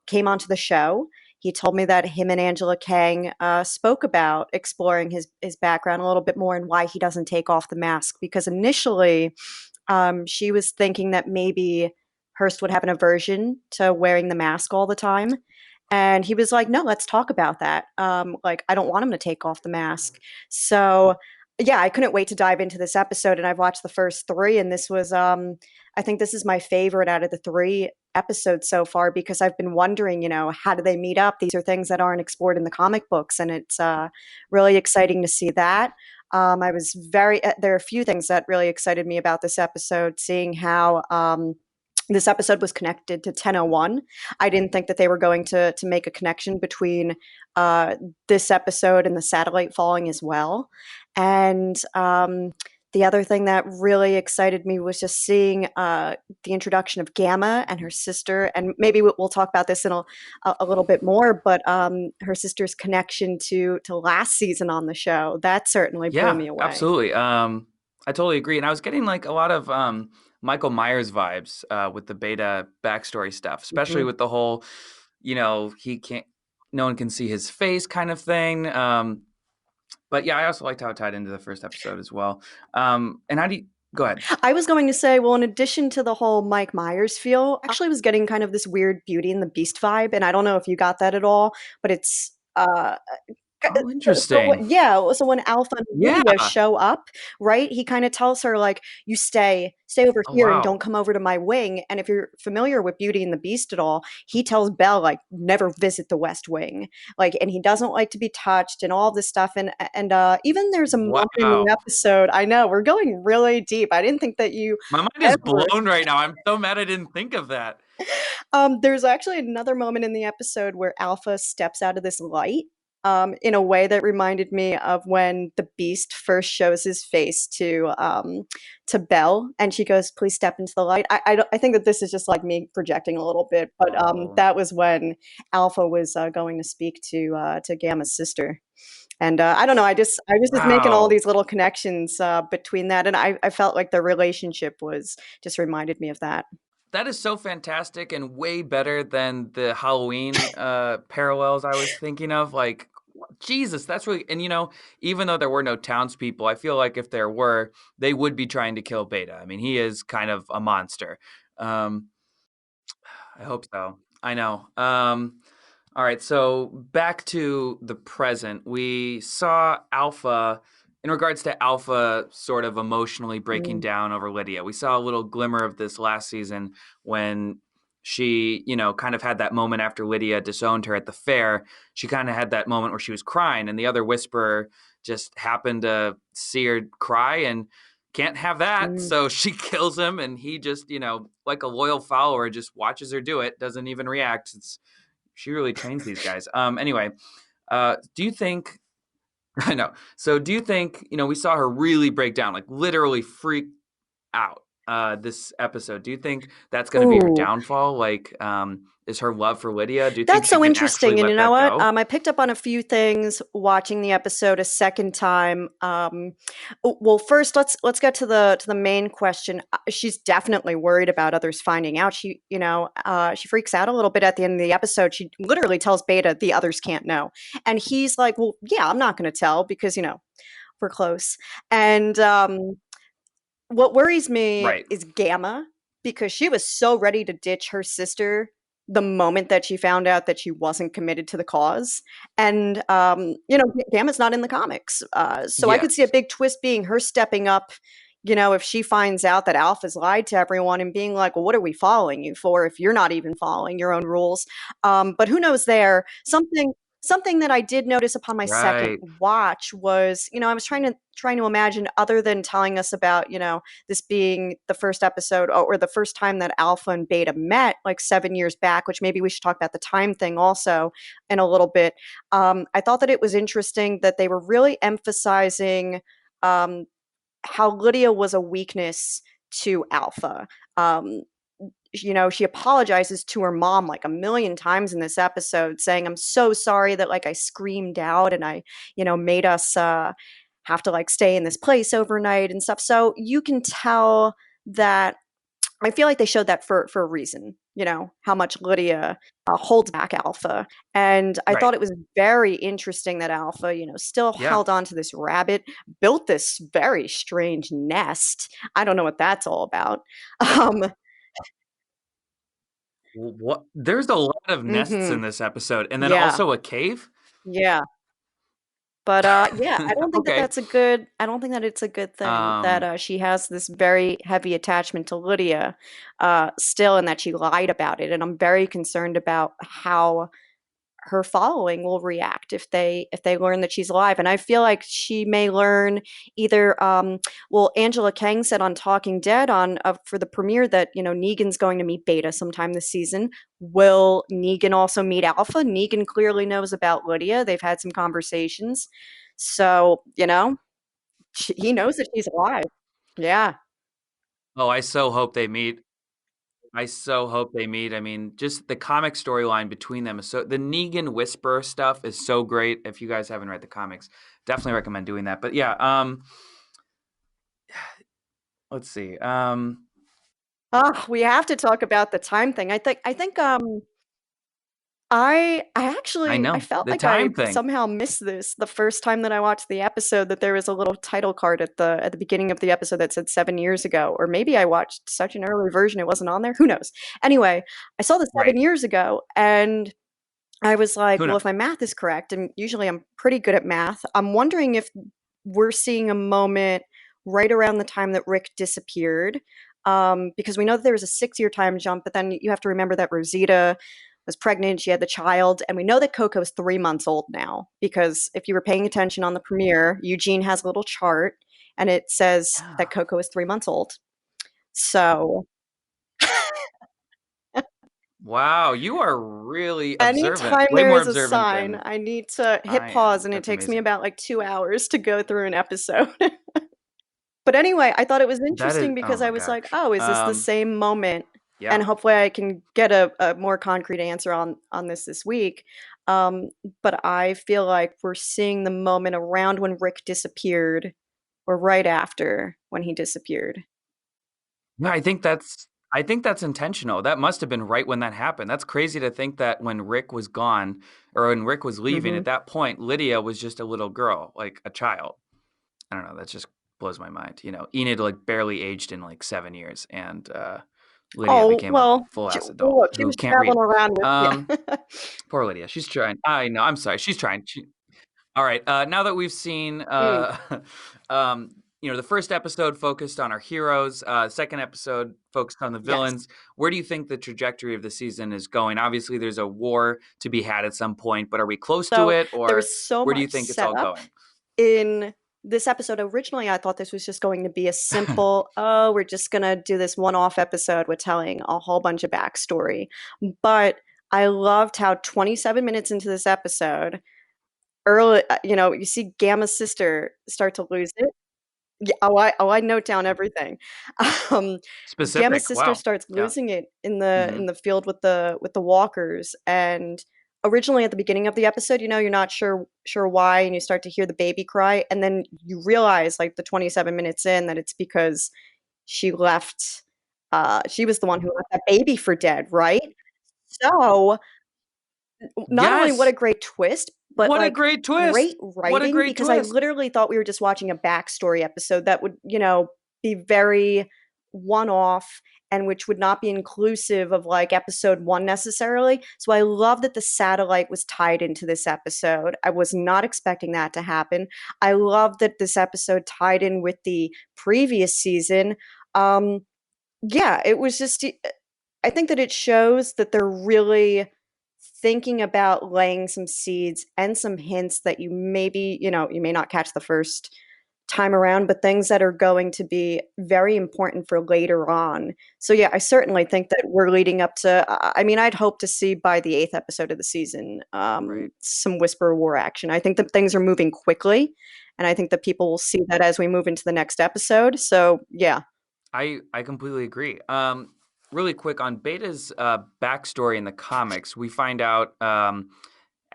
came onto the show, he told me that him and Angela Kang spoke about exploring his background a little bit more and why he doesn't take off the mask. Because initially, she was thinking that maybe Hearst would have an aversion to wearing the mask all the time. And he was like, no, let's talk about that. Like, I don't want him to take off the mask. So, yeah, I couldn't wait to dive into this episode. And I've watched the first three, and this was, I think this is my favorite out of the three episodes so far because I've been wondering, how do they meet up? These are things that aren't explored in the comic books, and it's really exciting to see that. I was there are a few things that really excited me about this episode, seeing how this episode was connected to 1001. I didn't think that they were going to make a connection between this episode and the satellite falling as well. And the other thing that really excited me was just seeing the introduction of Gamma and her sister, and maybe we'll talk about this in a little bit more, but her sister's connection to last season on the show, that certainly blew me away. Absolutely. I totally agree. And I was getting like a lot of Michael Myers vibes with the beta backstory stuff, especially with the whole, no one can see his face kind of thing. But yeah, I also liked how it tied into the first episode as well. And how do you, go ahead. I was going to say, well, in addition to the whole Mike Myers feel, I actually was getting kind of this weird Beauty and the Beast vibe. And I don't know if you got that at all, but it's, oh, interesting. So when Alpha and Lydia show up, right, he kind of tells her, like, you stay over here and don't come over to my wing. And if you're familiar with Beauty and the Beast at all, he tells Belle, like, never visit the West Wing. Like, and he doesn't like to be touched and all this stuff. And even there's a moment in the episode, I know, we're going really deep. I didn't think that my mind is blown right now. I'm so mad I didn't think of that. There's actually another moment in the episode where Alpha steps out of this light. In a way that reminded me of when the Beast first shows his face to Belle, and she goes, "Please step into the light." I think that this is just like me projecting a little bit, but that was when Alpha was going to speak to Gamma's sister, and I don't know. I was just making all these little connections between that, and I felt like the relationship was just reminded me of that. That is so fantastic and way better than the Halloween parallels I was thinking of. Like, Jesus, that's really... And, even though there were no townspeople, I feel like if there were, they would be trying to kill Beta. I mean, he is kind of a monster. I hope so. I know. All right, so back to the present. We saw Alpha... In regards to Alpha sort of emotionally breaking down over Lydia, we saw a little glimmer of this last season when she, kind of had that moment after Lydia disowned her at the fair. She kind of had that moment where she was crying, and the other Whisperer just happened to see her cry and can't have that. So she kills him, and he just, like a loyal follower, just watches her do it, doesn't even react. She really trains these guys. Anyway, do you think... I know. So do you think, we saw her really break down, like literally freak out this episode. Do you think that's going to be her downfall? Like, is her love for Lydia? Do you think that's so interesting? And you know what? I picked up on a few things watching the episode a second time. Well, first, let's get to the main question. She's definitely worried about others finding out. She freaks out a little bit at the end of the episode. She literally tells Beta the others can't know, and he's like, "Well, yeah, I'm not going to tell because we're close." And what worries me is Gamma, because she was so ready to ditch her sister the moment that she found out that she wasn't committed to the cause. And, Gamma's not in the comics. So I could see a big twist being her stepping up, if she finds out that Alpha's lied to everyone and being like, well, what are we following you for if you're not even following your own rules? But who knows there? Something that I did notice upon my second watch was, I was trying to imagine, other than telling us about, this being the first episode or the first time that Alpha and Beta met, like 7 years back, which maybe we should talk about the time thing also in a little bit. I thought that it was interesting that they were really emphasizing how Lydia was a weakness to Alpha. Um, she apologizes to her mom like a million times in this episode, saying, "I'm so sorry that like I screamed out and I, made us have to like stay in this place overnight and stuff." So you can tell that I feel like they showed that for a reason, how much Lydia holds back Alpha. And I Right. thought it was very interesting that Alpha, still Yeah. held on to this rabbit, built this very strange nest. I don't know what that's all about. Um, What? There's a lot of nests mhm, in this episode, and then yeah, also a cave. yeah. But yeah, Okay. I don't think that it's a good thing that Um, she has this very heavy attachment to Lydia still, and that she lied about it. And I'm very concerned about how her following will react if they learn that she's alive. And I feel like she may learn either well, Angela Kang said on Talking Dead for the premiere that Negan's going to meet Beta sometime this season. Will Negan also meet Alpha? Negan clearly knows about Lydia. They've had some conversations, so he knows that she's alive. Yeah. oh, I so hope they meet. I so hope they meet. I mean, just the comic storyline between them is so the Negan Whisper stuff is so great. If you guys haven't read the comics, definitely recommend doing that. But yeah, let's see. We have to talk about the time thing. I I felt know the like I time thing. somehow missed this the first time that I watched the episode, that there was a little title card at the beginning of the episode that said 7 years ago. Or maybe I watched such an early version it wasn't on there. Who knows? Anyway, I saw the Right. 7 years ago, and I was like, Who well, if knows? my math is correct, and usually I'm pretty good at math, I'm wondering if we're seeing a moment right around the time that Rick disappeared. Because we know that there was a 6 year time jump, but then you have to remember that Rosita was pregnant, she had the child, and we know that Coco's 3 months old now. Because if you were paying attention on the premiere, Eugene has a little chart and it says Yeah. that Coco is 3 months old. So Wow, you are really observant. anytime Way there more is a observant sign, than I need to hit I am. pause, and it That's takes me amazing. about like 2 hours to go through an episode. But anyway, I thought it was That is. interesting Oh because I my was like, gosh. "Oh, is this the same moment?" Yeah. And hopefully I can get a more concrete answer on this week. Um, but I feel like we're seeing the moment around when Rick disappeared, or right after when he disappeared. No, I think that's intentional. That must have been right when that happened. That's crazy to think that when Rick was gone or when Rick was leaving, Mhm. at that point, Lydia was just a little girl, like a child. I don't know. That just blows my mind. Enid like barely aged in like 7 years, and Lydia Oh, became a well, full she ass adult well, look, she who was can't read. traveling around with Um, yeah. poor Lydia. She's trying. I know. I'm sorry. She's trying. All right. Now that we've seen, Mm, um, the first episode focused on our heroes, second episode focused on the yes. villains. Where do you think the trajectory of the season is going? Obviously, there's a war to be had at some point, but are we close to So, it, there or was so where do you much think it's all setup going? in this episode. Originally, I thought this was just going to be a simple, "Oh, we're just gonna do this one-off episode with telling a whole bunch of backstory." But I loved how 27 minutes into this episode, early you see Gamma's sister start to lose it. Yeah, I note down everything. Um, Gamma's Specific. sister Wow. starts Yeah. losing it in Hmm. the field with the walkers, and originally at the beginning of the episode, you're not sure why, and you start to hear the baby cry, and then you realize like the 27 minutes in that it's because she left. She was the one who left that baby for dead, right? So not only what a Yes. great twist, but What a like great twist. great What a writing, great because I twist. literally thought we were just watching a backstory episode that would, be very one off, and which would not be inclusive of like episode one necessarily. So I love that the satellite was tied into this episode. I was not expecting that to happen. I love that this episode tied in with the previous season. Um, yeah, it was just I think that it shows that they're really thinking about laying some seeds and some hints that you maybe, you may not catch the first time around, but things that are going to be very important for later on. So yeah, I certainly think that we're leading up to. I mean, I'd hope to see by the 8th episode of the season Right. some Whisper War action. I think that things are moving quickly, and I think that people will see that as we move into the next episode. So yeah. I completely agree. Really quick on Beta's backstory in the comics, we find out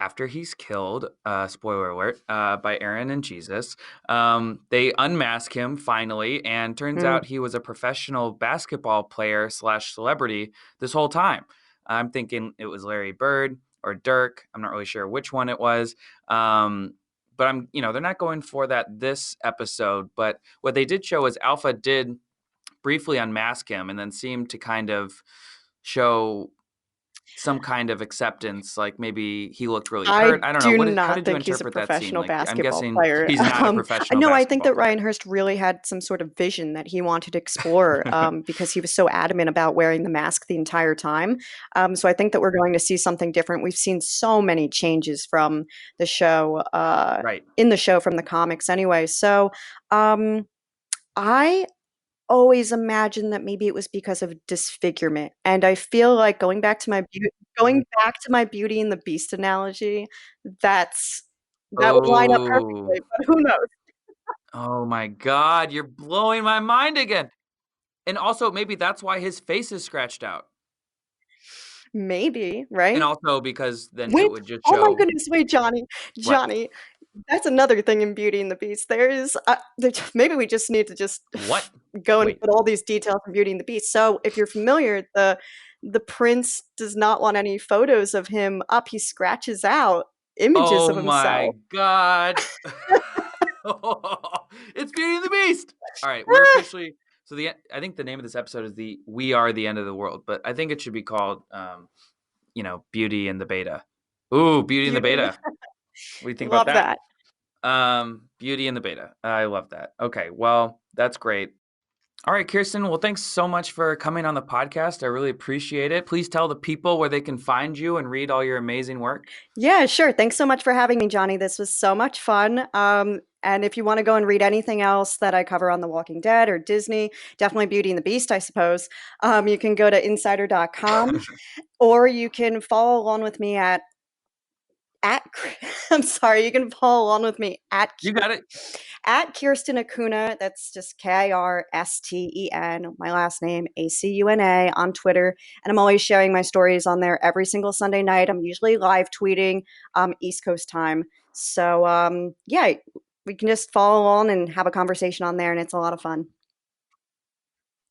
after he's killed, spoiler alert, by Aaron and Jesus, they unmask him finally, and turns out he was a professional basketball player / celebrity this whole time. I'm thinking it was Larry Bird or Dirk. I'm not really sure which one it was. But they're not going for that this episode. But what they did show is Alpha did briefly unmask him and then seemed to kind of show some kind of acceptance, like maybe he looked really hurt. I don't know. do How not did you think he's a interpret that scene? professional Like, I'm basketball guessing player. he's not a professional No, I think basketball that Ryan Hurst really had some sort of vision that he wanted to explore because he was so adamant about wearing the mask the entire time. So I think that we're going to see something different. We've seen so many changes from the show, Right. in the show from the comics anyway. So I always imagined that maybe it was because of disfigurement, and I feel like going back to my Beauty and the Beast analogy, that would line up Oh, perfectly, but who knows? oh my God, you're blowing my mind again. And also, maybe that's why his face is scratched out. Maybe, And right? also because then it Wait, would just oh my show goodness, wait, what? Johnny, that's another thing in Beauty and the Beast. Maybe we just need to just What? go and Wait. put all these details from Beauty and the Beast. So if you're familiar, the prince does not want any photos of him up. He scratches out images Oh of my himself. God. It's Beauty and the Beast. All right, we're officially I think the name of this episode is We Are the End of the World, but I think it should be called Beauty and the Beta. Ooh, Beauty and the Beauty and Beta. What do you think about Love that? that. Beauty and the Beta. I love that. Okay, well, that's great. All right, Kirsten. Well, thanks so much for coming on the podcast. I really appreciate it. Please tell the people where they can find you and read all your amazing work. Yeah, sure. Thanks so much for having me, Johnny. This was so much fun. And if you want to go and read anything else that I cover on The Walking Dead or Disney, definitely Beauty and the Beast, I suppose, you can go to insider.com or you can follow along with me at I'm sorry, you can follow along with me You got it. at Kirsten Acuna. That's just Kirsten, my last name, Acuna, on Twitter. And I'm always sharing my stories on there every single Sunday night. I'm usually live tweeting East Coast time. So yeah, we can just follow along and have a conversation on there, and it's a lot of fun.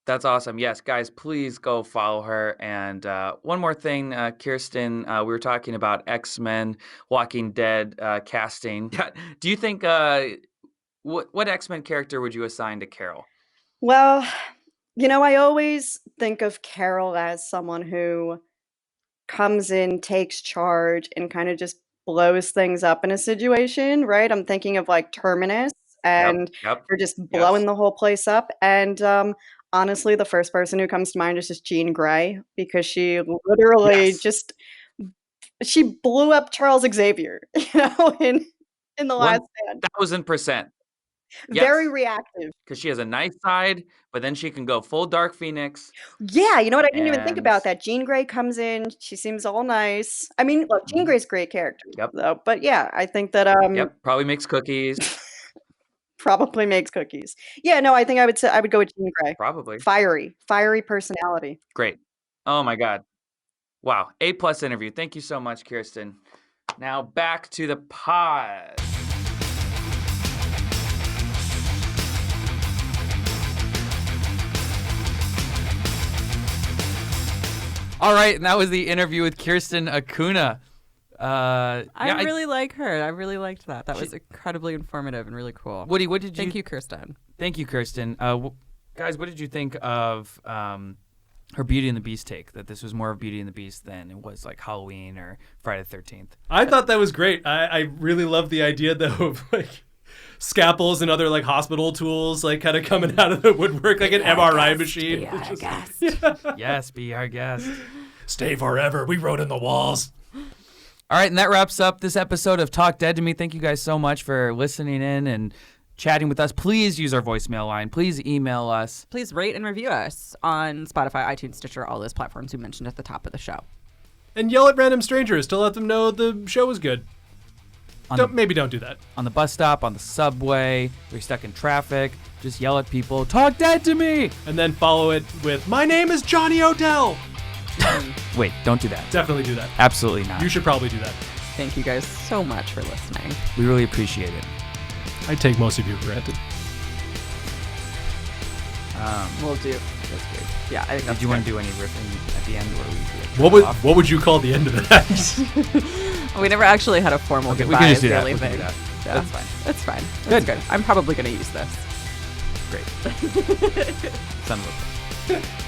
That's awesome. Yes, guys, please go follow her. And one more thing, Kirsten, we were talking about X-Men, Walking Dead casting. Do you think, what X-Men character would you assign to Carol? Well, I always think of Carol as someone who comes in, takes charge, and kind of just blows things up in a situation, right? I'm thinking of like Terminus, and Yep. they're just Yes. blowing the whole place up. And honestly, the first person who comes to mind is just Jean Grey, because she literally Yes. she blew up Charles Xavier, in the last stand. 1,000%. Very Yes. reactive. Because she has a nice side, but then she can go full Dark Phoenix. Yeah, you know what? I didn't even think And about that. Jean Grey comes in. She seems all nice. I mean, look, Jean Grey's a great character, Yep. though. But yeah, I think that Probably makes cookies. probably makes cookies. Yeah, no, I think I would go with Jean Grey. Probably. Fiery personality. Great. Oh my God. Wow. A+ interview. Thank you so much, Kirsten. Now back to the pod. All right, and that was the interview with Kirsten Acuna. I really like her. I really liked that. That was incredibly informative and really cool. Woody, what did you? Thank you, Kirsten. Thank you, Kirsten. Guys, what did you think of her Beauty and the Beast take? That this was more of Beauty and the Beast than it was like Halloween or Friday the 13th. I thought that was great. I really love the idea though of like scalpels and other like hospital tools like kind of coming out of the woodwork like an MRI machine. Be our guest. Yes, be our guest. Stay forever. We wrote in the walls. All right, and that wraps up this episode of Talk Dead to Me. Thank you guys so much for listening in and chatting with us, please use our voicemail line. Please email us. Please rate and review us on Spotify, iTunes, Stitcher, all those platforms we mentioned at the top of the show. And yell at random strangers to let them know the show is good. Maybe don't do that. On the bus stop, on the subway, you're stuck in traffic, just yell at people, talk dead to me! And then follow it with, my name is Johnny Odell. Wait, don't do that. Definitely do that. Absolutely not. You should probably do that. Thank you guys so much for listening. We really appreciate it. I take most of you for granted. We'll do. That's good. Yeah, I think that's Did you want to good. do any riffing at the end where we like, What would you call the end of that? We never actually had a formal Okay, goodbye. we can just do that. really We can big. do that. Yeah. That's fine. That's fine. That's good. I'm probably going to use this. Great. Son of a bitch.